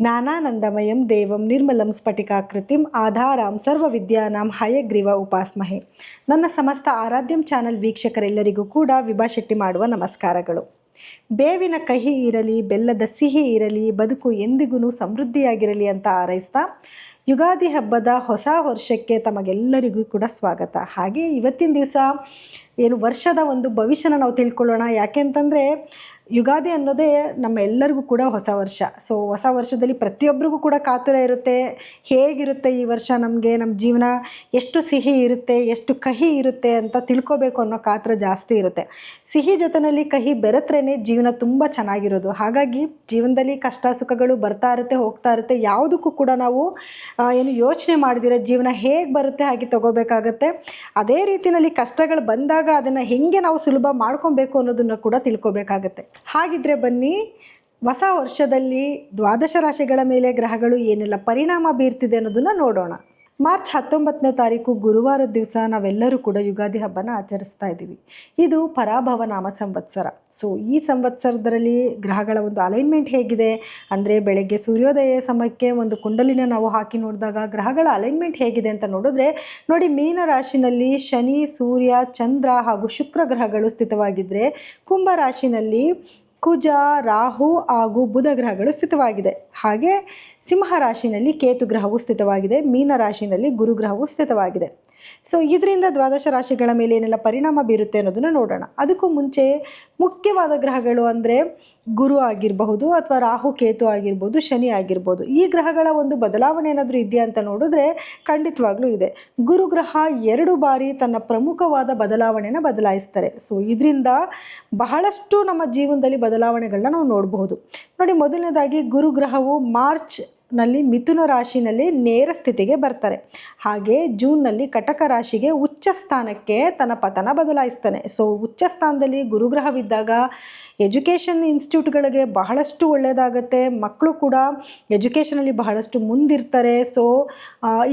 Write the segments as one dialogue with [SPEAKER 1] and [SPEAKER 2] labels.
[SPEAKER 1] ಜ್ಞಾನಾನಂದಮಯಂ ದೇವಂ ನಿರ್ಮಲಂ ಸ್ಫಟಿಕಾಕೃತಿಂ ಆಧಾರಾಂ ಸರ್ವವಿದ್ಯಾನಾಂ ಹಯಗ್ರೀವ ಉಪಾಸ್ಮಹೆ. ನನ್ನ ಸಮಸ್ತ ಆರಾಧ್ಯಂ ಚಾನಲ್ ವೀಕ್ಷಕರೆಲ್ಲರಿಗೂ ಕೂಡ ವಿಭಾ ಶೆಟ್ಟಿ ಮಾಡುವ ನಮಸ್ಕಾರಗಳು. ಬೇವಿನ ಕಹಿ ಇರಲಿ, ಬೆಲ್ಲದ ಸಿಹಿ ಇರಲಿ, ಬದುಕು ಎಂದಿಗೂ ಸಮೃದ್ಧಿಯಾಗಿರಲಿ ಅಂತ ಹಾರೈಸ್ತಾ ಯುಗಾದಿ ಹಬ್ಬದ ಹೊಸ ವರ್ಷಕ್ಕೆ ತಮಗೆಲ್ಲರಿಗೂ ಕೂಡ ಸ್ವಾಗತ. ಹಾಗೆ ಇವತ್ತಿನ ದಿವಸ ಏನು ವರ್ಷದ ಒಂದು ಭವಿಷ್ಯನ ನಾವು ತಿಳ್ಕೊಳ್ಳೋಣ. ಯಾಕೆಂತಂದರೆ ಯುಗಾದಿ ಅನ್ನೋದೇ ನಮ್ಮ ಎಲ್ಲರಿಗೂ ಕೂಡ ಹೊಸ ವರ್ಷ. ಸೊ ಹೊಸ ವರ್ಷದಲ್ಲಿ ಪ್ರತಿಯೊಬ್ಬರಿಗೂ ಕೂಡ ಕಾತುರ ಇರುತ್ತೆ. ಹೇಗಿರುತ್ತೆ ಈ ವರ್ಷ, ನಮಗೆ ನಮ್ಮ ಜೀವನ ಎಷ್ಟು ಸಿಹಿ ಇರುತ್ತೆ, ಎಷ್ಟು ಕಹಿ ಇರುತ್ತೆ ಅಂತ ತಿಳ್ಕೊಬೇಕು ಅನ್ನೋ ಕಾತುರ ಜಾಸ್ತಿ ಇರುತ್ತೆ. ಸಿಹಿ ಜೊತೆಯಲ್ಲಿ ಕಹಿ ಬೆರೆತ್ರೇ ಜೀವನ ತುಂಬ ಚೆನ್ನಾಗಿರೋದು. ಹಾಗಾಗಿ ಜೀವನದಲ್ಲಿ ಕಷ್ಟ ಸುಖಗಳು ಬರ್ತಾ ಇರುತ್ತೆ, ಹೋಗ್ತಾ ಇರುತ್ತೆ. ಯಾವುದಕ್ಕೂ ಕೂಡ ನಾವು ಏನು ಯೋಚನೆ ಮಾಡಿದಿರ ಜೀವನ ಹೇಗೆ ಬರುತ್ತೆ ಹಾಗೆ ತಗೋಬೇಕಾಗತ್ತೆ. ಅದೇ ರೀತಿಯಲ್ಲಿ ಕಷ್ಟಗಳು ಬಂದಾಗ ಅದನ್ನು ಹೇಗೆ ನಾವು ಸುಲಭ ಮಾಡ್ಕೊಬೇಕು ಅನ್ನೋದನ್ನು ಕೂಡ ತಿಳ್ಕೊಬೇಕಾಗತ್ತೆ. ಹಾಗಿದ್ರೆ ಬನ್ನಿ, ಹೊಸ ವರ್ಷದಲ್ಲಿ ದ್ವಾದಶ ರಾಶಿಗಳ ಮೇಲೆ ಗ್ರಹಗಳು ಏನೆಲ್ಲ ಪರಿಣಾಮ ಬೀರ್ತಿದೆ ಅನ್ನೋದನ್ನು ನೋಡೋಣ. ಮಾರ್ಚ್ 19ನೇ ತಾರೀಕು ಗುರುವಾರದ ದಿವಸ ನಾವೆಲ್ಲರೂ ಕೂಡ ಯುಗಾದಿ ಹಬ್ಬನ ಆಚರಿಸ್ತಾ ಇದ್ದೀವಿ. ಇದು ಪರಾಭವ ನಾಮ ಸಂವತ್ಸರ. ಸೊ ಈ ಸಂವತ್ಸರದಲ್ಲಿ ಗ್ರಹಗಳ ಒಂದು ಅಲೈನ್ಮೆಂಟ್ ಹೇಗಿದೆ ಅಂದರೆ, ಬೆಳಗ್ಗೆ ಸೂರ್ಯೋದಯ ಸಮಯಕ್ಕೆ ಒಂದು ಕುಂಡಲಿನ ನಾವು ಹಾಕಿ ನೋಡಿದಾಗ ಗ್ರಹಗಳ ಅಲೈನ್ಮೆಂಟ್ ಹೇಗಿದೆ ಅಂತ ನೋಡಿದ್ರೆ ನೋಡಿ, ಮೀನ ರಾಶಿನಲ್ಲಿ ಶನಿ, ಸೂರ್ಯ, ಚಂದ್ರ ಹಾಗೂ ಶುಕ್ರ ಗ್ರಹಗಳು ಸ್ಥಿತವಾಗಿದ್ದರೆ, ಕುಂಭ ರಾಶಿನಲ್ಲಿ ಕುಜ, ರಾಹು ಹಾಗೂ ಬುಧ ಗ್ರಹಗಳು ಸ್ಥಿತವಾಗಿದೆ. ಹಾಗೆ ಸಿಂಹ ರಾಶಿನಲ್ಲಿ ಕೇತು ಗ್ರಹವು ಸ್ಥಿತವಾಗಿದೆ. ಮೀನ ರಾಶಿನಲ್ಲಿ ಗುರು ಗ್ರಹವು ಸ್ಥಿತವಾಗಿದೆ. ಸೊ ಇದರಿಂದ ದ್ವಾದಶ ರಾಶಿಗಳ ಮೇಲೆ ಏನೆಲ್ಲ ಪರಿಣಾಮ ಬೀರುತ್ತೆ ಅನ್ನೋದನ್ನು ನೋಡೋಣ. ಅದಕ್ಕೂ ಮುಂಚೆ ಮುಖ್ಯವಾದ ಗ್ರಹಗಳು ಅಂದರೆ ಗುರು ಆಗಿರಬಹುದು, ಅಥವಾ ರಾಹು ಕೇತು ಆಗಿರ್ಬೋದು, ಶನಿ ಆಗಿರ್ಬೋದು. ಈ ಗ್ರಹಗಳ ಒಂದು ಬದಲಾವಣೆ ಏನಾದರೂ ಇದೆಯಾ ಅಂತ ನೋಡಿದ್ರೆ ಖಂಡಿತವಾಗ್ಲೂ ಇದೆ. ಗುರು ಗ್ರಹ 2 ಬಾರಿ ತನ್ನ ಪ್ರಮುಖವಾದ ಬದಲಾವಣೆನ ಬದಲಾಯಿಸ್ತಾರೆ. ಸೊ ಇದರಿಂದ ಬಹಳಷ್ಟು ನಮ್ಮ ಜೀವನದಲ್ಲಿ ಬದಲಾವಣೆಗಳನ್ನ ನಾವು ನೋಡಬಹುದು. ನೋಡಿ, ಮೊದಲನೇದಾಗಿ ಗುರು ಗ್ರಹವು ಮಾರ್ಚ್ನಲ್ಲಿ ಮಿಥುನ ರಾಶಿನಲ್ಲಿ ನೇರ ಸ್ಥಿತಿಗೆ ಬರ್ತಾರೆ. ಹಾಗೆ ಜೂನ್ನಲ್ಲಿ ಕಟಕ ರಾಶಿಗೆ ಉಚ್ಚ ಸ್ಥಾನಕ್ಕೆ ತನ್ನ ಪತನ ಬದಲಾಯಿಸ್ತಾನೆ. ಸೊ ಉಚ್ಚ ಸ್ಥಾನದಲ್ಲಿ ಗುರುಗ್ರಹವಿದ್ದಾಗ ಎಜುಕೇಷನ್ ಇನ್ಸ್ಟಿಟ್ಯೂಟ್ಗಳಿಗೆ ಬಹಳಷ್ಟು ಒಳ್ಳೆಯದಾಗತ್ತೆ. ಮಕ್ಕಳು ಕೂಡ ಎಜುಕೇಷನಲ್ಲಿ ಬಹಳಷ್ಟು ಮುಂದಿರ್ತಾರೆ. ಸೊ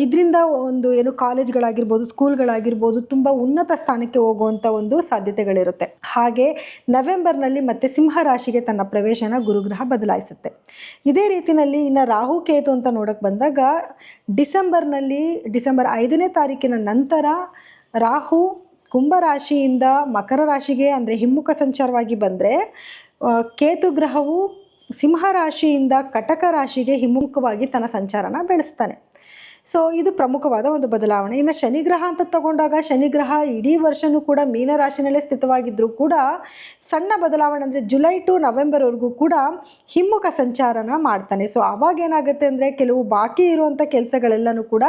[SPEAKER 1] ಇದರಿಂದ ಒಂದು ಏನು ಕಾಲೇಜ್ಗಳಾಗಿರ್ಬೋದು, ಸ್ಕೂಲ್ಗಳಾಗಿರ್ಬೋದು ತುಂಬ ಉನ್ನತ ಸ್ಥಾನಕ್ಕೆ ಹೋಗುವಂಥ ಒಂದು ಸಾಧ್ಯತೆಗಳಿರುತ್ತೆ. ಹಾಗೆ ನವೆಂಬರ್ನಲ್ಲಿ ಮತ್ತೆ ಸಿಂಹ ರಾಶಿಗೆ ತನ್ನ ಪ್ರವೇಶನ ಗುರುಗ್ರಹ ಬದಲಾಯಿಸುತ್ತೆ. ಇದೇ ರೀತಿಯಲ್ಲಿ ಇನ್ನು ರಾಹು ಕೇತು ಅಂತ ನೋಡೋಕ್ಕೆ ಬಂದಾಗ ಡಿಸೆಂಬರ್ 5ನೇ ತಾರೀಕಿನ ನಂತರ ರಾಹು ಕುಂಭರಾಶಿಯಿಂದ ಮಕರ ರಾಶಿಗೆ ಅಂದರೆ ಹಿಮ್ಮುಖ ಸಂಚಾರವಾಗಿ ಬಂದರೆ, ಕೇತು ಗ್ರಹವು ಸಿಂಹ ರಾಶಿಯಿಂದ ಕಟಕ ರಾಶಿಗೆ ಹಿಮ್ಮುಖವಾಗಿ ತನ್ನ ಸಂಚಾರನ ಬೆಳೆಸ್ತಾನೆ. ಸೊ ಇದು ಪ್ರಮುಖವಾದ ಒಂದು ಬದಲಾವಣೆ. ಇನ್ನು ಶನಿಗ್ರಹ ಅಂತ ತಗೊಂಡಾಗ ಶನಿಗ್ರಹ ಇಡೀ ವರ್ಷವೂ ಕೂಡ ಮೀನರಾಶಿನಲ್ಲೇ ಸ್ಥಿತವಾಗಿದ್ದರೂ ಕೂಡ ಸಣ್ಣ ಬದಲಾವಣೆ ಅಂದರೆ ಜುಲೈ ಟು ನವೆಂಬರ್ವರೆಗೂ ಕೂಡ ಹಿಮ್ಮುಖ ಸಂಚಾರನ ಮಾಡ್ತಾನೆ. ಸೊ ಅವಾಗ ಏನಾಗುತ್ತೆ ಅಂದರೆ, ಕೆಲವು ಬಾಕಿ ಇರುವಂಥ ಕೆಲಸಗಳೆಲ್ಲನೂ ಕೂಡ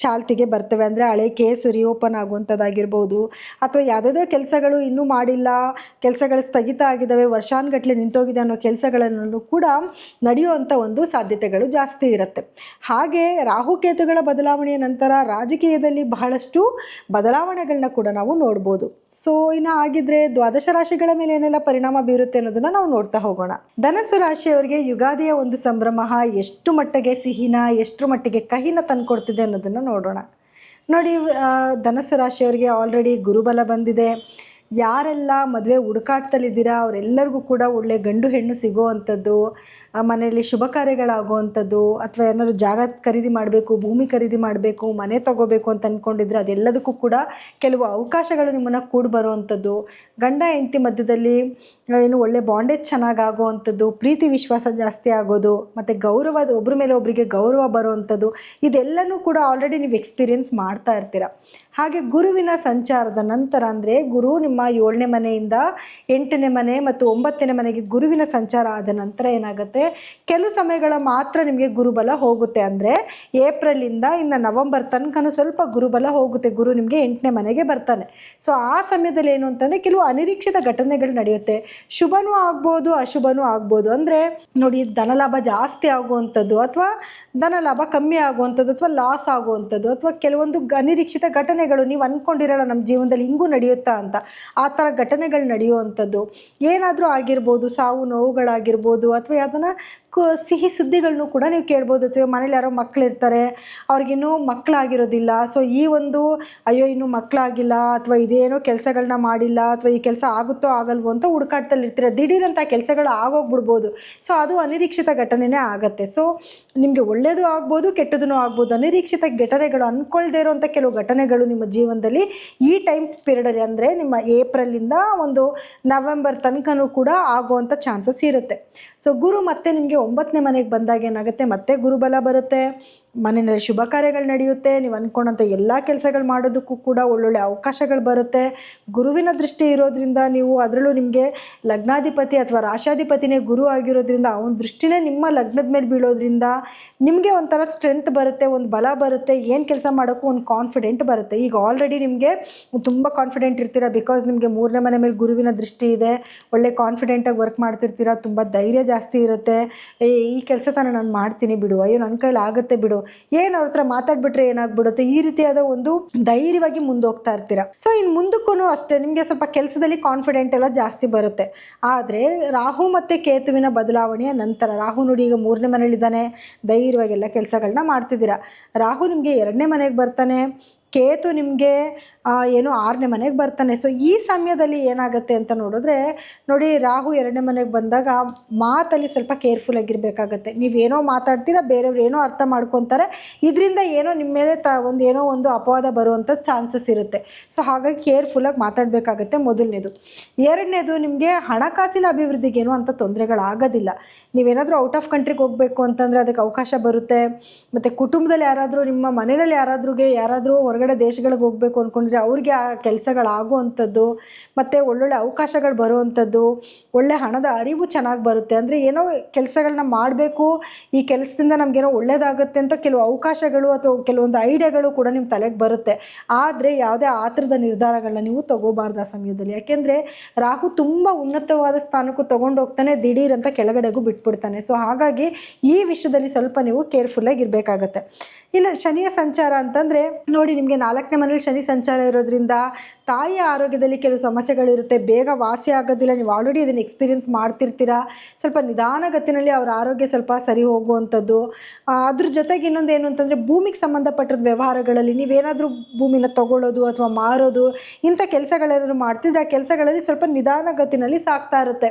[SPEAKER 1] ಚಾಲ್ತಿಗೆ ಬರ್ತವೆ. ಅಂದರೆ ಹಳೆ ಕೇಸು ರಿಓಪನ್ ಆಗುವಂಥದ್ದಾಗಿರ್ಬೋದು, ಅಥವಾ ಯಾವುದೋ ಕೆಲಸಗಳು ಇನ್ನೂ ಮಾಡಿಲ್ಲ, ಕೆಲಸಗಳು ಸ್ಥಗಿತ ಆಗಿದ್ದಾವೆ, ವರ್ಷಾನುಗಟ್ಟಲೆ ನಿಂತೋಗಿದೆ ಅನ್ನೋ ಕೆಲಸಗಳನ್ನು ಕೂಡ ನಡೆಯುವಂಥ ಒಂದು ಸಾಧ್ಯತೆಗಳು ಜಾಸ್ತಿ ಇರುತ್ತೆ. ಹಾಗೆ ರಾಹುಕೇತುಗಳ ಬದಲಾವಣೆಯ ನಂತರ ರಾಜಕೀಯದಲ್ಲಿ ಬಹಳಷ್ಟು ಬದಲಾವಣೆಗಳನ್ನ ಕೂಡ ನಾವು ನೋಡ್ಬೋದು. ಸೊ ಇನ್ನು ಆಗಿದ್ರೆ ದ್ವಾದಶ ರಾಶಿಗಳ ಮೇಲೆ ಏನೆಲ್ಲ ಪರಿಣಾಮ ಬೀರುತ್ತೆ ಅನ್ನೋದನ್ನ ನಾವು ನೋಡ್ತಾ ಹೋಗೋಣ. ಧನಸ್ಸು ರಾಶಿಯವರಿಗೆ ಯುಗಾದಿಯ ಒಂದು ಸಂಭ್ರಮ ಎಷ್ಟು ಮಟ್ಟಿಗೆ ಸಿಹಿನ, ಎಷ್ಟು ಮಟ್ಟಿಗೆ ಕಹಿನ ತಂದುಕೊಡ್ತಿದೆ ಅನ್ನೋದನ್ನು ನೋಡೋಣ. ನೋಡಿ, ಧನಸ್ಸು ರಾಶಿಯವರಿಗೆ ಆಲ್ರೆಡಿ ಗುರುಬಲ ಬಂದಿದೆ. ಯಾರೆಲ್ಲ ಮದುವೆ ಹುಡುಕಾಟದಲ್ಲಿದ್ದೀರಾ ಅವರೆಲ್ಲರಿಗೂ ಕೂಡ ಒಳ್ಳೆ ಗಂಡು ಹೆಣ್ಣು ಸಿಗೋವಂಥದ್ದು, ಮನೆಯಲ್ಲಿ ಶುಭ ಕಾರ್ಯಗಳಾಗುವಂಥದ್ದು, ಅಥವಾ ಏನಾದರೂ ಜಾಗ ಖರೀದಿ ಮಾಡಬೇಕು, ಭೂಮಿ ಖರೀದಿ ಮಾಡಬೇಕು, ಮನೆ ತಗೋಬೇಕು ಅಂತ ಅಂದ್ಕೊಂಡಿದ್ರೆ ಅದೆಲ್ಲದಕ್ಕೂ ಕೂಡ ಕೆಲವು ಅವಕಾಶಗಳು ನಿಮ್ಮನ್ನು ಕೂಡಿ ಬರುವಂಥದ್ದು, ಗಂಡ ಹೆಂಡತಿ ಮಧ್ಯದಲ್ಲಿ ಏನು ಒಳ್ಳೆ ಬಾಂಡೇಜ್ ಚೆನ್ನಾಗಾಗುವಂಥದ್ದು, ಪ್ರೀತಿ ವಿಶ್ವಾಸ ಜಾಸ್ತಿ ಆಗೋದು, ಮತ್ತು ಒಬ್ಬರ ಮೇಲೆ ಒಬ್ಬರಿಗೆ ಗೌರವ ಬರುವಂಥದ್ದು, ಇದೆಲ್ಲನೂ ಕೂಡ ಆಲ್ರೆಡಿ ನೀವು ಎಕ್ಸ್ಪೀರಿಯೆನ್ಸ್ ಮಾಡ್ತಾ ಇರ್ತೀರ. ಹಾಗೆ ಗುರುವಿನ ಸಂಚಾರದ ನಂತರ ಅಂದರೆ, ಗುರು ನಿಮ್ಮ 7ನೇ ಮನೆಯಿಂದ 8ನೇ ಮನೆ ಮತ್ತು 9ನೇ ಮನೆಗೆ ಗುರುವಿನ ಸಂಚಾರ ಆದ ನಂತರ ಏನಾಗುತ್ತೆ, ಕೆಲವು ಸಮಯಗಳ ಮಾತ್ರ ನಿಮಗೆ ಗುರುಬಲ ಹೋಗುತ್ತೆ. ಅಂದರೆ ಏಪ್ರಿಲಿಂದ ಇನ್ನು ನವೆಂಬರ್ ತನಕನೂ ಸ್ವಲ್ಪ ಗುರುಬಲ ಹೋಗುತ್ತೆ. ಗುರು ನಿಮಗೆ 8ನೇ ಮನೆಗೆ ಬರ್ತಾನೆ. ಸೊ ಆ ಸಮಯದಲ್ಲಿ ಏನು ಅಂತಂದರೆ, ಕೆಲವು ಅನಿರೀಕ್ಷಿತ ಘಟನೆಗಳು ನಡೆಯುತ್ತೆ. ಶುಭನೂ ಆಗ್ಬೋದು, ಅಶುಭನೂ ಆಗ್ಬೋದು. ಅಂದರೆ ನೋಡಿ, ಧನಲಾಭ ಜಾಸ್ತಿ ಆಗುವಂಥದ್ದು, ಅಥವಾ ಧನಲಾಭ ಕಮ್ಮಿ ಆಗುವಂಥದ್ದು, ಅಥವಾ ಲಾಸ್ ಆಗುವಂಥದ್ದು, ಅಥವಾ ಕೆಲವೊಂದು ಅನಿರೀಕ್ಷಿತ ಘಟನೆಗಳು ನೀವು ಅಂದ್ಕೊಂಡಿರಲ್ಲ ನಮ್ಮ ಜೀವನದಲ್ಲಿ ಹಿಂಗೂ ನಡೆಯುತ್ತಾ ಅಂತ, ಆ ಥರ ಘಟನೆಗಳು ನಡೆಯುವಂಥದ್ದು ಏನಾದರೂ ಆಗಿರ್ಬೋದು, ಸಾವು ನೋವುಗಳಾಗಿರ್ಬೋದು, ಅಥವಾ ಯಾವುದನ್ನ ಸಿಹಿ ಸುದ್ದಿಗಳನ್ನೂ ಕೂಡ ನೀವು ಕೇಳ್ಬೋದು. ಅಥವಾ ಮನೇಲಿ ಯಾರೋ ಮಕ್ಕಳಿರ್ತಾರೆ, ಅವ್ರಿಗಿನ್ನೂ ಮಕ್ಕಳಾಗಿರೋದಿಲ್ಲ. ಸೊ ಈ ಒಂದು ಅಯ್ಯೋ ಇನ್ನೂ ಮಕ್ಕಳಾಗಿಲ್ಲ, ಅಥವಾ ಇದೇನೋ ಕೆಲಸಗಳನ್ನ ಮಾಡಿಲ್ಲ, ಅಥವಾ ಈ ಕೆಲಸ ಆಗುತ್ತೋ ಆಗಲ್ವೋ ಅಂತ ಹುಡುಕಾಟದಲ್ಲಿ ಇರ್ತೀರ. ದಿಢೀರಂಥ ಕೆಲಸಗಳು ಆಗೋಗ್ಬಿಡ್ಬೋದು. ಸೊ ಅದು ಅನಿರೀಕ್ಷಿತ ಘಟನೆನೇ ಆಗುತ್ತೆ. ಸೊ ನಿಮಗೆ ಒಳ್ಳೆಯದು ಆಗ್ಬೋದು, ಕೆಟ್ಟದೂ ಆಗ್ಬೋದು. ಅನಿರೀಕ್ಷಿತ ಘಟನೆಗಳು, ಅಂದ್ಕೊಳ್ದೇ ಇರೋವಂಥ ಕೆಲವು ಘಟನೆಗಳು ನಿಮ್ಮ ಜೀವನದಲ್ಲಿ ಈ ಟೈಮ್ ಪೀರಿಯಡಲ್ಲಿ, ಅಂದರೆ ನಿಮ್ಮ ಏಪ್ರಿಲಿಂದ ಒಂದು ನವೆಂಬರ್ ತನಕನೂ ಕೂಡ ಆಗುವಂಥ ಚಾನ್ಸಸ್ ಇರುತ್ತೆ. ಸೊ ಗುರು ಮತ್ತೆ ನಿಮಗೆ 9ನೇ ಮನೆಗೆ ಬಂದಾಗ ಏನಾಗುತ್ತೆ, ಮತ್ತೆ ಗುರುಬಲ ಬರುತ್ತೆ, ಮನೆಯಲ್ಲಿ ಶುಭ ಕಾರ್ಯಗಳು ನಡೆಯುತ್ತೆ, ನೀವು ಅಂದ್ಕೊಂಡಂಥ ಎಲ್ಲ ಕೆಲಸಗಳು ಮಾಡೋದಕ್ಕೂ ಕೂಡ ಒಳ್ಳೊಳ್ಳೆ ಅವಕಾಶಗಳು ಬರುತ್ತೆ. ಗುರುವಿನ ದೃಷ್ಟಿ ಇರೋದ್ರಿಂದ, ನೀವು ಅದರಲ್ಲೂ ನಿಮಗೆ ಲಗ್ನಾಧಿಪತಿ ಅಥವಾ ರಾಶಾಧಿಪತಿನೇ ಗುರು ಆಗಿರೋದ್ರಿಂದ, ಅವನ ದೃಷ್ಟಿನೇ ನಿಮ್ಮ ಲಗ್ನದ ಮೇಲೆ ಬೀಳೋದ್ರಿಂದ ನಿಮಗೆ ಒಂಥರ ಸ್ಟ್ರೆಂತ್ ಬರುತ್ತೆ, ಒಂದು ಬಲ ಬರುತ್ತೆ, ಏನು ಕೆಲಸ ಮಾಡೋಕ್ಕೂ ಒಂದು ಕಾನ್ಫಿಡೆಂಟ್ ಬರುತ್ತೆ. ಈಗ ಆಲ್ರೆಡಿ ನಿಮಗೆ ತುಂಬ ಕಾನ್ಫಿಡೆಂಟ್ ಇರ್ತೀರ, ಬಿಕಾಸ್ ನಿಮಗೆ 3ನೇ ಮನೆ ಮೇಲೆ ಗುರುವಿನ ದೃಷ್ಟಿ ಇದೆ, ಒಳ್ಳೆ ಕಾನ್ಫಿಡೆಂಟಾಗಿ ವರ್ಕ್ ಮಾಡ್ತಿರ್ತೀರ, ತುಂಬ ಧೈರ್ಯ ಜಾಸ್ತಿ ಇರುತ್ತೆ. ಈ ಕೆಲಸ ತಾನೇ ನಾನು ಮಾಡ್ತೀನಿ ಬಿಡು, ಅಯ್ಯೋ ನನ್ನ ಕೈಲಿ ಆಗುತ್ತೆ ಬಿಡು, ಏನು ಅವ್ರ ಹತ್ರ ಮಾತಾಡ್ಬಿಟ್ರೆ ಏನಾಗ್ಬಿಡುತ್ತೆ, ಈ ರೀತಿಯಾದ ಒಂದು ಧೈರ್ಯವಾಗಿ ಮುಂದೋಗ್ತಾ ಇರ್ತೀರ. ಸೊ ಇನ್ನು ಮುಂದಕ್ಕೂ ಅಷ್ಟೇ ನಿಮಗೆ ಸ್ವಲ್ಪ ಕೆಲಸದಲ್ಲಿ ಕಾನ್ಫಿಡೆಂಟ್ ಎಲ್ಲ ಜಾಸ್ತಿ ಬರುತ್ತೆ. ಆದರೆ ರಾಹು ಮತ್ತು ಕೇತುವಿನ ಬದಲಾವಣೆಯ ನಂತರ, ರಾಹು ನೋಡಿ ಈಗ 3ನೇ ಮನೇಲಿದ್ದಾನೆ, ಧೈರ್ಯವಾಗಿ ಎಲ್ಲ ಕೆಲಸಗಳನ್ನ ಮಾಡ್ತಿದ್ದೀರಾ. ರಾಹು ನಿಮಗೆ 2ನೇ ಮನೆಗೆ ಬರ್ತಾನೆ, ಕೇತು ನಿಮಗೆ ಏನು 6ನೇ ಮನೆಗೆ ಬರ್ತಾನೆ. ಸೊ ಈ ಸಮಯದಲ್ಲಿ ಏನಾಗುತ್ತೆ ಅಂತ ನೋಡಿದ್ರೆ, ನೋಡಿ ರಾಹು 2ನೇ ಮನೆಗೆ ಬಂದಾಗ ಮಾತಲ್ಲಿ ಸ್ವಲ್ಪ ಕೇರ್ಫುಲ್ ಆಗಿರಬೇಕಾಗತ್ತೆ. ನೀವೇನೋ ಮಾತಾಡ್ತೀರಾ, ಬೇರೆಯವ್ರು ಏನೋ ಅರ್ಥ ಮಾಡ್ಕೊತಾರೆ, ಇದರಿಂದ ಏನೋ ನಿಮ್ಮ ಮೇಲೆ ಏನೋ ಒಂದು ಅಪವಾದ ಬರುವಂಥ ಚಾನ್ಸಸ್ ಇರುತ್ತೆ. ಸೊ ಹಾಗಾಗಿ ಕೇರ್ಫುಲ್ಲಾಗಿ ಮಾತಾಡಬೇಕಾಗತ್ತೆ, ಮೊದಲನೇದು. 2ನೇದು, ನಿಮಗೆ ಹಣಕಾಸಿನ ಅಭಿವೃದ್ಧಿಗೇನು ಅಂತ ತೊಂದರೆಗಳಾಗೋದಿಲ್ಲ. ನೀವೇನಾದರೂ ಔಟ್ ಆಫ್ ಕಂಟ್ರಿಗೆ ಹೋಗಬೇಕು ಅಂತಂದರೆ ಅದಕ್ಕೆ ಅವಕಾಶ ಬರುತ್ತೆ. ಮತ್ತು ಕುಟುಂಬದಲ್ಲಿ ಯಾರಾದರೂ, ನಿಮ್ಮ ಮನೆಯಲ್ಲಿ ಯಾರಾದರೂ ಹೊರಗಡೆ ದೇಶಗಳಿಗೆ ಹೋಗಬೇಕು ಅಂದ್ಕೊಂಡ್ರೆ ಅವ್ರಿಗೆ ಆ ಕೆಲಸಗಳಾಗುವಂಥದ್ದು, ಮತ್ತು ಒಳ್ಳೊಳ್ಳೆ ಅವಕಾಶಗಳು ಬರುವಂಥದ್ದು, ಒಳ್ಳೆ ಹಣದ ಅರಿವು ಚೆನ್ನಾಗಿ ಬರುತ್ತೆ. ಅಂದರೆ ಏನೋ ಕೆಲಸಗಳನ್ನ ಮಾಡಬೇಕು, ಈ ಕೆಲಸದಿಂದ ನಮಗೇನೋ ಒಳ್ಳೆಯದಾಗುತ್ತೆ ಅಂತ ಕೆಲವು ಅವಕಾಶಗಳು ಅಥವಾ ಕೆಲವೊಂದು ಐಡಿಯಾಗಳು ಕೂಡ ನಿಮ್ಮ ತಲೆಗೆ ಬರುತ್ತೆ. ಆದರೆ ಯಾವುದೇ ಆತರದ ನಿರ್ಧಾರಗಳನ್ನ ನೀವು ತಗೋಬಾರ್ದು ಆ ಸಮಯದಲ್ಲಿ. ಯಾಕೆಂದರೆ ರಾಹು ತುಂಬ ಉನ್ನತವಾದ ಸ್ಥಾನಕ್ಕೂ ತೊಗೊಂಡು ಹೋಗ್ತಾನೆ, ದಿಢೀರ್ ಅಂತ ಕೆಳಗಡೆಗೂ ಬಿಟ್ಬಿಡ್ತಾನೆ. ಸೊ ಹಾಗಾಗಿ ಈ ವಿಷಯದಲ್ಲಿ ಸ್ವಲ್ಪ ನೀವು ಕೇರ್ಫುಲ್ಲಾಗಿ ಇರಬೇಕಾಗತ್ತೆ. ಇನ್ನು ಶನಿಯ ಸಂಚಾರ ಅಂತಂದರೆ ನೋಡಿ, ನಿಮಗೆ 4ನೇ ಮನೇಲಿ ಶನಿ ಸಂಚಾರ ಇರೋದ್ರಿಂದ ತಾಯಿಯ ಆರೋಗ್ಯದಲ್ಲಿ ಕೆಲವು ಸಮಸ್ಯೆಗಳಿರುತ್ತೆ, ಬೇಗ ವಾಸಿ ಆಗೋದಿಲ್ಲ. ನೀವು ಆಲ್ರೆಡಿ ಇದನ್ನು ಎಕ್ಸ್ಪೀರಿಯೆನ್ಸ್ ಮಾಡ್ತಿರ್ತೀರ. ಸ್ವಲ್ಪ ನಿಧಾನಗತಿನಲ್ಲಿ ಅವರ ಆರೋಗ್ಯ ಸ್ವಲ್ಪ ಸರಿ ಹೋಗುವಂಥದ್ದು. ಅದ್ರ ಜೊತೆಗೆ ಇನ್ನೊಂದು ಏನು ಅಂತಂದರೆ, ಭೂಮಿಗೆ ಸಂಬಂಧಪಟ್ಟದ ವ್ಯವಹಾರಗಳಲ್ಲಿ ನೀವೇನಾದರೂ ಭೂಮಿನ ತಗೊಳ್ಳೋದು ಅಥವಾ ಮಾರೋದು, ಇಂಥ ಕೆಲಸಗಳೇನಾದರೂ ಮಾಡ್ತಿದ್ರೆ ಆ ಕೆಲಸಗಳಲ್ಲಿ ಸ್ವಲ್ಪ ನಿಧಾನಗತಿನಲ್ಲಿ ಸಾಗ್ತಾ ಇರುತ್ತೆ.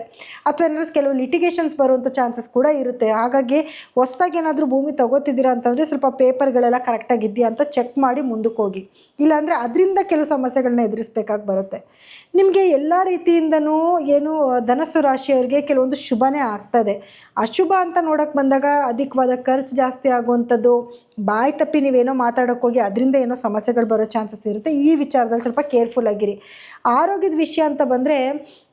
[SPEAKER 1] ಅಥವಾ ಏನಾದರೂ ಕೆಲವು ಲಿಟಿಗೇಷನ್ಸ್ ಬರುವಂಥ ಚಾನ್ಸಸ್ ಕೂಡ ಇರುತ್ತೆ. ಹಾಗಾಗಿ ಹೊಸದಾಗಿ ಏನಾದರೂ ಭೂಮಿ ತಗೋತಿದ್ದೀರಾ ಅಂತಂದರೆ ಸ್ವಲ್ಪ ಪೇಪರ್ಗಳೆಲ್ಲ ಕರೆಕ್ಟಾಗಿದೆಯಾ ಅಂತ ಚೆಕ್ ಮಾಡಿ ಮುಂದಕ್ಕೆ ಹೋಗಿ, ಇಲ್ಲಾಂದರೆ ಅದರಿಂದ ಕೆಲವು ಸಮಸ್ಯೆಗಳನ್ನ ಎದುರಿಸಬೇಕಾಗಿ ಬರುತ್ತೆ. ನಿಮಗೆ ಎಲ್ಲ ರೀತಿಯಿಂದನೂ ಏನು ಧನಸ್ಸು ರಾಶಿಯವರಿಗೆ ಕೆಲವೊಂದು ಶುಭನೇ ಆಗ್ತದೆ. ಅಶುಭ ಅಂತ ನೋಡೋಕ್ಕೆ ಬಂದಾಗ ಅಧಿಕವಾದ ಖರ್ಚು ಜಾಸ್ತಿ ಆಗುವಂಥದ್ದು, ಬಾಯಿ ತಪ್ಪಿ ನೀವೇನೋ ಮಾತಾಡೋಕ್ಕೆ ಹೋಗಿ ಅದರಿಂದ ಏನೋ ಸಮಸ್ಯೆಗಳು ಬರೋ ಚಾನ್ಸಸ್ ಇರುತ್ತೆ. ಈ ವಿಚಾರದಲ್ಲಿ ಸ್ವಲ್ಪ ಕೇರ್ಫುಲ್ ಆಗಿರಿ. ಆರೋಗ್ಯದ ವಿಷಯ ಅಂತ ಬಂದರೆ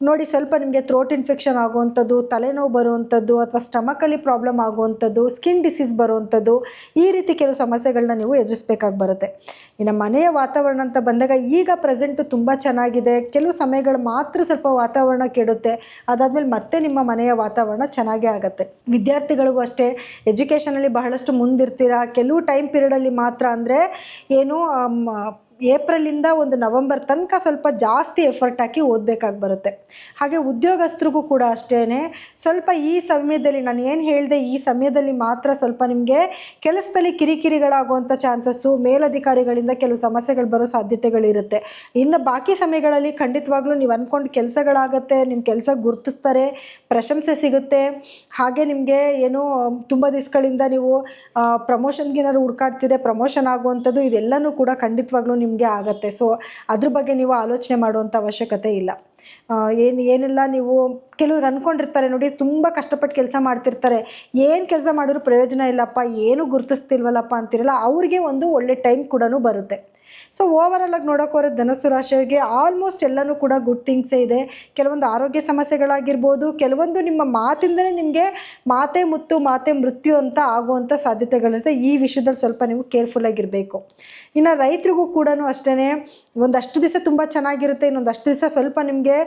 [SPEAKER 1] ನೋಡಿ, ಸ್ವಲ್ಪ ನಿಮಗೆ ಥ್ರೋಟ್ ಇನ್ಫೆಕ್ಷನ್ ಆಗುವಂಥದ್ದು, ತಲೆನೋವು ಬರುವಂಥದ್ದು, ಅಥವಾ ಸ್ಟಮಕಲ್ಲಿ ಪ್ರಾಬ್ಲಮ್ ಆಗುವಂಥದ್ದು, ಸ್ಕಿನ್ ಡಿಸೀಸ್ ಬರುವಂಥದ್ದು, ಈ ರೀತಿ ಕೆಲವು ಸಮಸ್ಯೆಗಳನ್ನ ನೀವು ಎದುರಿಸಬೇಕಾಗಿ ಬರುತ್ತೆ. ಇನ್ನು ಮನೆಯ ವಾತಾವರಣ ಅಂತ ಬಂದಾಗ ಈಗ ಪ್ರೆಸೆಂಟ್ ತುಂಬ ಚೆನ್ನಾಗಿದೆ. ಕೆಲವು ಸಮಯಗಳು ಮಾತ್ರ ಸ್ವಲ್ಪ ವಾತಾವರಣ ಕೆಡುತ್ತೆ, ಅದಾದಮೇಲೆ ಮತ್ತೆ ನಿಮ್ಮ ಮನೆಯ ವಾತಾವರಣ ಚೆನ್ನಾಗೇ ಆಗುತ್ತೆ. ವಿದ್ಯಾರ್ಥಿಗಳಿಗೂ ಅಷ್ಟೇ, ಎಜುಕೇಷನಲ್ಲಿ ಬಹಳಷ್ಟು ಮುಂದಿರ್ತೀರ. ಕೆಲವು ಟೈಮ್ ಪೀರಿಯಡಲ್ಲಿ ಮಾತ್ರ, ಅಂದರೆ ಏನು ಏಪ್ರಿಲಿಂದ ಒಂದು ನವಂಬರ್ ತನಕ ಸ್ವಲ್ಪ ಜಾಸ್ತಿ ಎಫರ್ಟ್ ಹಾಕಿ ಓದಬೇಕಾಗಿ ಬರುತ್ತೆ. ಹಾಗೆ ಉದ್ಯೋಗಸ್ಥರಿಗೂ ಕೂಡ ಅಷ್ಟೇ, ಸ್ವಲ್ಪ ಈ ಸಮಯದಲ್ಲಿ ನಾನು ಏನು ಹೇಳಿದೆ, ಈ ಸಮಯದಲ್ಲಿ ಮಾತ್ರ ಸ್ವಲ್ಪ ನಿಮಗೆ ಕೆಲಸದಲ್ಲಿ ಕಿರಿಕಿರಿಗಳಾಗುವಂಥ ಚಾನ್ಸಸ್ಸು, ಮೇಲಧಿಕಾರಿಗಳಿಂದ ಕೆಲವು ಸಮಸ್ಯೆಗಳು ಬರೋ ಸಾಧ್ಯತೆಗಳಿರುತ್ತೆ. ಇನ್ನು ಬಾಕಿ ಸಮಯಗಳಲ್ಲಿ ಖಂಡಿತವಾಗ್ಲೂ ನೀವು ಅಂದ್ಕೊಂಡು ಕೆಲಸಗಳಾಗುತ್ತೆ, ನಿಮ್ಮ ಕೆಲಸ ಗುರುತಿಸ್ತಾರೆ, ಪ್ರಶಂಸೆ ಸಿಗುತ್ತೆ. ಹಾಗೆ ನಿಮಗೆ ಏನು ತುಂಬ ದಿವಸಗಳಿಂದ ನೀವು ಪ್ರಮೋಷನ್ಗೆ ಏನಾದ್ರು ಹುಡ್ಕಾಡ್ತಿದ್ರೆ ಪ್ರಮೋಷನ್ ಆಗುವಂಥದ್ದು, ಇದೆಲ್ಲನೂ ಕೂಡ ಖಂಡಿತವಾಗ್ಲೂ ನಿಮಗೆ ಆಗುತ್ತೆ. ಸೊ ಅದ್ರ ಬಗ್ಗೆ ನೀವು ಆಲೋಚನೆ ಮಾಡುವಂಥ ಅವಶ್ಯಕತೆ ಇಲ್ಲ. ಏನೆಲ್ಲ ನೀವು ಕೆಲವ್ರು ಅಂದ್ಕೊಂಡಿರ್ತಾರೆ ನೋಡಿ, ತುಂಬ ಕಷ್ಟಪಟ್ಟು ಕೆಲಸ ಮಾಡ್ತಿರ್ತಾರೆ, ಏನು ಕೆಲಸ ಮಾಡಿದ್ರು ಪ್ರಯೋಜನ ಇಲ್ಲಪ್ಪ, ಏನು ಗುರುತಿಸ್ತಿಲ್ವಲ್ಲಪ್ಪ ಅಂತಿರಲ್ಲ, ಅವ್ರಿಗೆ ಒಂದು ಒಳ್ಳೆ ಟೈಮ್ ಕೂಡ ಬರುತ್ತೆ. ಸೊ ಓವರಾಲ್ ಆಗಿ ನೋಡೋಕೆ ಹೋದ್ರೆ ಧನಸ್ಸು ರಾಶಿಯವರಿಗೆ ಆಲ್ಮೋಸ್ಟ್ ಎಲ್ಲನೂ ಕೂಡ ಗುಡ್ ಥಿಂಗ್ಸೇ ಇದೆ. ಕೆಲವೊಂದು ಆರೋಗ್ಯ ಸಮಸ್ಯೆಗಳಾಗಿರ್ಬೋದು, ಕೆಲವೊಂದು ನಿಮ್ಮ ಮಾತಿಂದಲೇ ನಿಮಗೆ ಮಾತೆ ಮುತ್ತು ಮಾತೆ ಮೃತ್ಯು ಅಂತ ಆಗುವಂಥ ಸಾಧ್ಯತೆಗಳಿರುತ್ತೆ. ಈ ವಿಷಯದಲ್ಲಿ ಸ್ವಲ್ಪ ನೀವು ಕೇರ್ಫುಲ್ಲಾಗಿರಬೇಕು. ಇನ್ನು ರೈತರಿಗೂ ಕೂಡ ಅಷ್ಟೇ, ಒಂದಷ್ಟು ದಿವಸ ತುಂಬ ಚೆನ್ನಾಗಿರುತ್ತೆ, ಇನ್ನೊಂದಷ್ಟು ದಿವಸ ಸ್ವಲ್ಪ ನಿಮಗೆ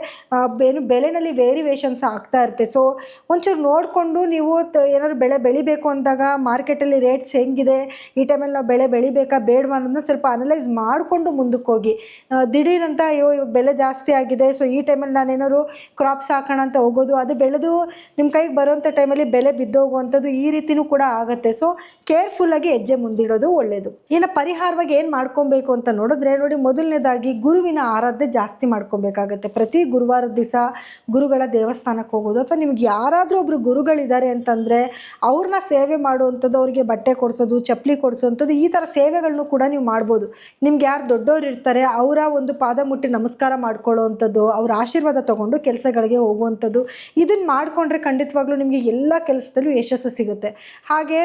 [SPEAKER 1] ಏನು ಬೆಲೆನಲ್ಲಿ ವೇರಿಯೇಷನ್ಸ್ ಆಗ್ತಾ ಇರುತ್ತೆ. ಸೊ ಒಂಚೂರು ನೋಡಿಕೊಂಡು ನೀವು ಏನಾದ್ರು ಬೆಳೆ ಬೆಳಿಬೇಕು ಅಂದಾಗ ಮಾರ್ಕೆಟಲ್ಲಿ ರೇಟ್ಸ್ ಹೆಂಗಿದೆ, ಈ ಟೈಮಲ್ಲಿ ನಾವು ಬೆಳೆ ಬೆಳಿಬೇಕಾ ಬೇಡವಾ ಅನ್ನೋದನ್ನ ಸ್ವಲ್ಪ ಅನಲೈಸ್ ಮಾಡಿಕೊಂಡು ಮುಂದಕ್ಕೆ ಹೋಗಿ. ದಿಢೀರಂತ ಅಯ್ಯೋ ಇವಾಗ ಬೆಲೆ ಜಾಸ್ತಿ ಆಗಿದೆ, ಸೊ ಈ ಟೈಮಲ್ಲಿ ನಾನೇನಾದ್ರು ಕ್ರಾಪ್ಸ್ ಹಾಕೋಣ ಅಂತ ಹೋಗೋದು, ಅದು ಬೆಳೆದು ನಿಮ್ಮ ಕೈಗೆ ಬರೋಂಥ ಟೈಮಲ್ಲಿ ಬೆಲೆ ಬಿದ್ದೋಗುವಂಥದ್ದು ಈ ರೀತಿಯೂ ಕೂಡ ಆಗುತ್ತೆ. ಸೊ ಕೇರ್ಫುಲ್ಲಾಗಿ ಹೆಜ್ಜೆ ಮುಂದಿಡೋದು ಒಳ್ಳೆಯದು. ಇನ್ನು ಪರಿಹಾರವಾಗಿ ಏನು ಮಾಡ್ಕೊಬೇಕು ಅಂತ ನೋಡಿದ್ರೆ ನೋಡಿ, ಮೊದಲನೇದಾಗಿ ಗುರುವಿನ ಆರಾಧನೆ ಜಾಸ್ತಿ ಮಾಡ್ಕೊಬೇಕಾಗತ್ತೆ. ಪ್ರತಿ ಗುರುವಾರದ ದಿವಸ ಗುರುಗಳ ದೇವಸ್ಥಾನಕ್ಕೆ ಹೋಗೋದು, ಅಥವಾ ನಿಮ್ಗೆ ಯಾರಾದರೂ ಒಬ್ಬರು ಗುರುಗಳಿದ್ದಾರೆ ಅಂತಂದರೆ ಅವ್ರನ್ನ ಸೇವೆ ಮಾಡುವಂಥದ್ದು, ಅವರಿಗೆ ಬಟ್ಟೆ ಕೊಡಿಸೋದು, ಚಪ್ಪಲಿ ಕೊಡಿಸೋವಂಥದ್ದು, ಈ ಥರ ಸೇವೆಗಳನ್ನು ಕೂಡ ನೀವು ಮಾಡ್ಬೋದು. ನಿಮ್ಗೆ ಯಾರು ದೊಡ್ಡವರು ಇರ್ತಾರೆ ಅವರ ಒಂದು ಪಾದ ಮುಟ್ಟಿ ನಮಸ್ಕಾರ ಮಾಡ್ಕೊಳ್ಳೋವಂಥದ್ದು, ಅವ್ರ ಆಶೀರ್ವಾದ ತೊಗೊಂಡು ಕೆಲಸಗಳಿಗೆ ಹೋಗುವಂಥದ್ದು, ಇದನ್ನು ಮಾಡಿಕೊಂಡ್ರೆ ಖಂಡಿತವಾಗ್ಲೂ ನಿಮಗೆ ಎಲ್ಲ ಕೆಲಸದಲ್ಲೂ ಯಶಸ್ಸು ಸಿಗುತ್ತೆ. ಹಾಗೆ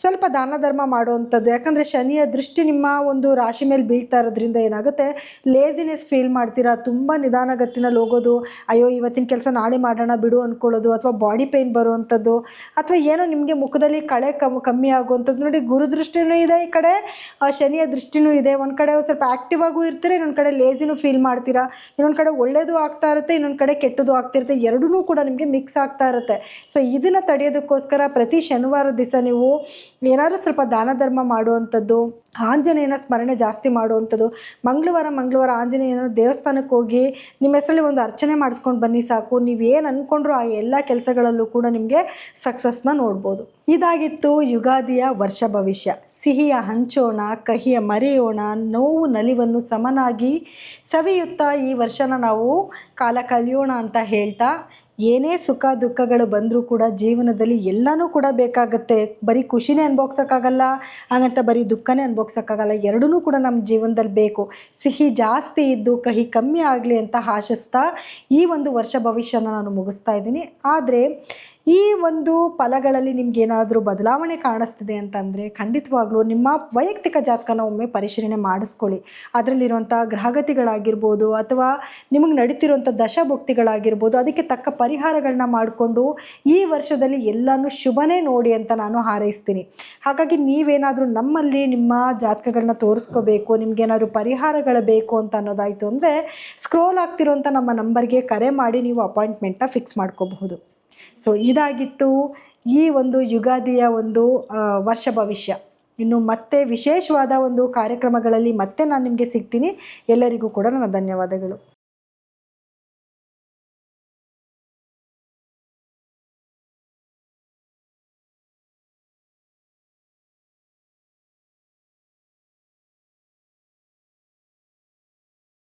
[SPEAKER 1] ಸ್ವಲ್ಪ ದಾನ ಧರ್ಮ ಮಾಡುವಂಥದ್ದು, ಯಾಕಂದರೆ ಶನಿಯ ದೃಷ್ಟಿ ನಿಮ್ಮ ಒಂದು ರಾಶಿ ಮೇಲೆ ಬೀಳ್ತಾ ಇರೋದ್ರಿಂದ ಏನಾಗುತ್ತೆ, ಲೇಸಿನೆಸ್ ಫೀಲ್ ಮಾಡ್ತೀರಾ, ತುಂಬ ನಿಧಾನಗತಿನಲ್ಲಿ ಹೋಗೋದು, ಅಯ್ಯೋ ಇವತ್ತಿನ ಕೆಲಸ ನಾಳೆ ಮಾಡೋಣ ಬಿಡು ಅಂದ್ಕೊಳ್ಳೋದು, ಅಥವಾ ಬಾಡಿ ಪೇಯ್ನ್ ಬರುವಂಥದ್ದು, ಅಥವಾ ಏನೋ ನಿಮಗೆ ಮುಖದಲ್ಲಿ ಕಳೆ ಕಮ್ಮಿ ಆಗುವಂಥದ್ದು. ನೋಡಿ, ಗುರುದೃಷ್ಟಿನೂ ಇದೆ, ಈ ಕಡೆ ಶನಿಯ ದೃಷ್ಟಿನೂ ಇದೆ. ಒಂದು ಕಡೆ ಸ್ವಲ್ಪ ಆ್ಯಕ್ಟಿವ್ ಆಗೂ ಇರ್ತೀರ, ಇನ್ನೊಂದು ಕಡೆ ಲೇಸಿನೂ ಫೀಲ್ ಮಾಡ್ತೀರಾ, ಇನ್ನೊಂದು ಕಡೆ ಒಳ್ಳೇದು ಆಗ್ತಾ ಇರುತ್ತೆ, ಇನ್ನೊಂದು ಕಡೆ ಕೆಟ್ಟದ್ದು ಆಗ್ತಿರುತ್ತೆ, ಎರಡೂ ಕೂಡ ನಿಮಗೆ ಮಿಕ್ಸ್ ಆಗ್ತಾ ಇರುತ್ತೆ. ಸೊ ಇದನ್ನು ತಡೆಯೋದಕ್ಕೋಸ್ಕರ ಪ್ರತಿ ಶನಿವಾರ ದಿವಸ ನೀವು ಏನಾದರೂ ಸ್ವಲ್ಪ ದಾನ ಧರ್ಮ ಮಾಡುವಂಥದ್ದು, ಆಂಜನೇಯನ ಸ್ಮರಣೆ ಜಾಸ್ತಿ ಮಾಡುವಂಥದ್ದು, ಮಂಗಳವಾರ ಆಂಜನೇಯನ ದೇವಸ್ಥಾನಕ್ಕೆ ಹೋಗಿ ನಿಮ್ಮ ಹೆಸರಲ್ಲಿ ಒಂದು ಅರ್ಚನೆ ಮಾಡಿಸ್ಕೊಂಡು ಬನ್ನಿ ಸಾಕು. ನೀವೇನು ಅಂದ್ಕೊಂಡ್ರು ಆ ಎಲ್ಲ ಕೆಲಸಗಳಲ್ಲೂ ಕೂಡ ನಿಮಗೆ ಸಕ್ಸಸ್ನ ನೋಡ್ಬೋದು. ಇದಾಗಿತ್ತು ಯುಗಾದಿಯ ವರ್ಷ ಭವಿಷ್ಯ. ಸಿಹಿಯ ಹಂಚೋಣ, ಕಹಿಯ ಮರೆಯೋಣ, ನೋವು ನಲಿವನ್ನು ಸಮನಾಗಿ ಸವಿಯುತ್ತಾ ಈ ವರ್ಷನ ನಾವು ಕಾಲ ಕಲಿಯೋಣ ಅಂತ ಹೇಳ್ತಾ, ಏನೇ ಸುಖ ದುಃಖಗಳು ಬಂದರೂ ಕೂಡ ಜೀವನದಲ್ಲಿ ಎಲ್ಲನೂ ಕೂಡ ಬೇಕಾಗುತ್ತೆ. ಬರೀ ಖುಷಿನೇ ಅನುಭವಿಸೋಕ್ಕಾಗಲ್ಲ, ಹಾಗಂತ ಬರೀ ದುಃಖನೇ ಅನುಭವಿಸೋಕ್ಕಾಗಲ್ಲ, ಎರಡೂ ಕೂಡ ನಮ್ಮ ಜೀವನದಲ್ಲಿ ಬೇಕು. ಸಿಹಿ ಜಾಸ್ತಿ ಇದ್ದು ಕಹಿ ಕಮ್ಮಿ ಆಗಲಿ ಅಂತ ಆಶಿಸ್ತಾ ಈ ಒಂದು ವರ್ಷ ಭವಿಷ್ಯನ ನಾನು ಮುಗಿಸ್ತಾ ಇದ್ದೀನಿ. ಆದರೆ ಈ ಒಂದು ಫಲಗಳಲ್ಲಿ ನಿಮಗೇನಾದರೂ ಬದಲಾವಣೆ ಕಾಣಿಸ್ತಿದೆ ಅಂತಂದರೆ ಖಂಡಿತವಾಗ್ಲೂ ನಿಮ್ಮ ವೈಯಕ್ತಿಕ ಜಾತಕನ ಒಮ್ಮೆ ಪರಿಶೀಲನೆ ಮಾಡಿಸ್ಕೊಳ್ಳಿ. ಅದರಲ್ಲಿರುವಂಥ ಗ್ರಹಗತಿಗಳಾಗಿರ್ಬೋದು, ಅಥವಾ ನಿಮಗೆ ನಡೀತಿರುವಂಥ ದಶಭುಕ್ತಿಗಳಾಗಿರ್ಬೋದು, ಅದಕ್ಕೆ ತಕ್ಕ ಪರಿಹಾರಗಳನ್ನ ಮಾಡಿಕೊಂಡು ಈ ವರ್ಷದಲ್ಲಿ ಎಲ್ಲನೂ ಶುಭನೇ ನೋಡಿ ಅಂತ ನಾನು ಹಾರೈಸ್ತೀನಿ. ಹಾಗಾಗಿ ನೀವೇನಾದರೂ ನಮ್ಮಲ್ಲಿ ನಿಮ್ಮ ಜಾತಕಗಳನ್ನ ತೋರಿಸ್ಕೋಬೇಕು, ನಿಮಗೇನಾದರೂ ಪರಿಹಾರಗಳು ಬೇಕು ಅಂತ ಅನ್ನೋದಾಯಿತು ಅಂದರೆ ಸ್ಕ್ರೋಲ್ ಆಗ್ತಿರೋಂಥ ನಮ್ಮ ನಂಬರ್ಗೆ ಕರೆ ಮಾಡಿ ನೀವು ಅಪಾಯಿಂಟ್ಮೆಂಟ್ನ ಫಿಕ್ಸ್ ಮಾಡ್ಕೋಬಹುದು. ಸೊ ಇದಾಗಿತ್ತು ಈ ಒಂದು ಯುಗಾದಿಯ ಒಂದು ವರ್ಷ ಭವಿಷ್ಯ. ಇನ್ನು ಮತ್ತೆ ವಿಶೇಷವಾದ ಒಂದು ಕಾರ್ಯಕ್ರಮಗಳಲ್ಲಿ ಮತ್ತೆ ನಾನು ನಿಮಗೆ ಸಿಗ್ತೀನಿ. ಎಲ್ಲರಿಗೂ ಕೂಡ ನನ್ನ ಧನ್ಯವಾದಗಳು.